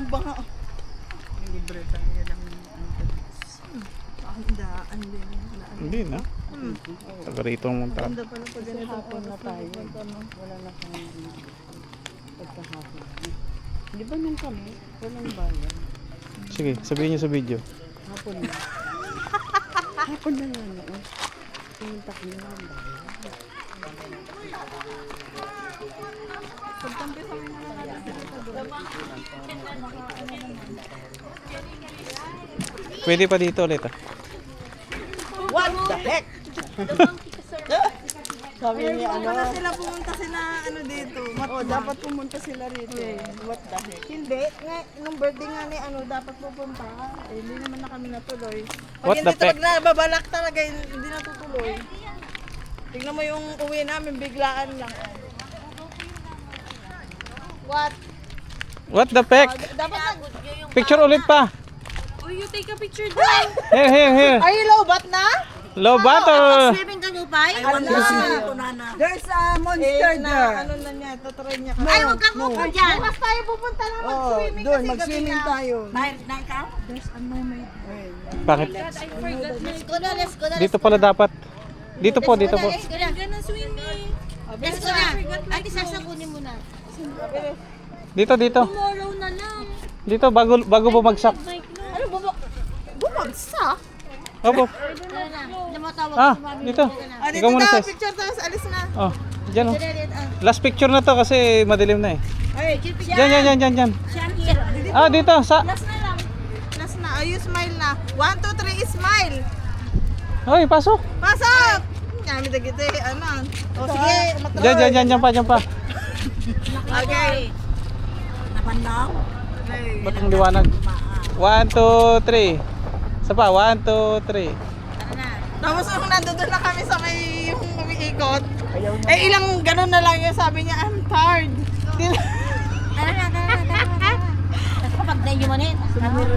banga. Libre tayo lang. Ang daan din. Hindi na. Taga rito mong tara. Ganda pala pag ganito Hapon na tayo. Wala na kami pagkahapon. Di ba nung kami? Walang bayan. Sige, sabihin niyo sa video. Hapon na. Hapon na nga noon. Pumunta kami ng bayan. Pwede pa dito ulit ah. What the heck? Sabi niya ano? Sila pumunta sila dito. Oh, dapat pumunta sila rito. What the heck? Hindi. Nung birthday nga ni dapat pupunta. Hindi naman na kami natuloy. Pag What hindi the heck? pag nababalak talaga, hindi natutuloy. Tingnan mo yung uwi namin, biglaan lang. What? What the heck? Dapat na. Picture ulit pa. Oh, you take a picture down. Here. Are you low bat na? Low battle. Swimming ka lupay? There's a monster there. Ano na niya, tatry niya. Ay, huwag kang upo dyan. Bukas tayo pupunta lang Oh, mag-swimming doon, kasi mag-swimming gabi na. tayo. Na ikaw? Bakit? Let's go na, let's go na. Dito pala dapat. Dito po. Let's go na. Gonna swimming. Let's go na. Ate Sasha, kunin mo na. Dito. Tomorrow na lang. Dito bago bumagsak. Ano ba? Bumagsak? Opo. Tara na. Namatawag Ah, si mami. dito. Ah, dito Ikaw muna, na, Ses. picture tapos alis na. Oh, diyan oh. Siya, Last picture na to kasi madilim na eh. Ay, Diyan. here. Ah, dito sa. last na lang. Last na. Ay, you smile na. 1, 2, 3, smile. Hoy, pasok. Pasok! Kami na kita ano. O sige, matroy. Diyan pa. Okay. Napandaw. Ba't ang liwanag? 1, 2, 3. Isa pa, 1, 2, 3. Tara na. Tapos nung nandun na kami sa may yung umiikot, ilang ganun na lang yung sabi niya, I'm tired. Tara na. Kapag na yung manit.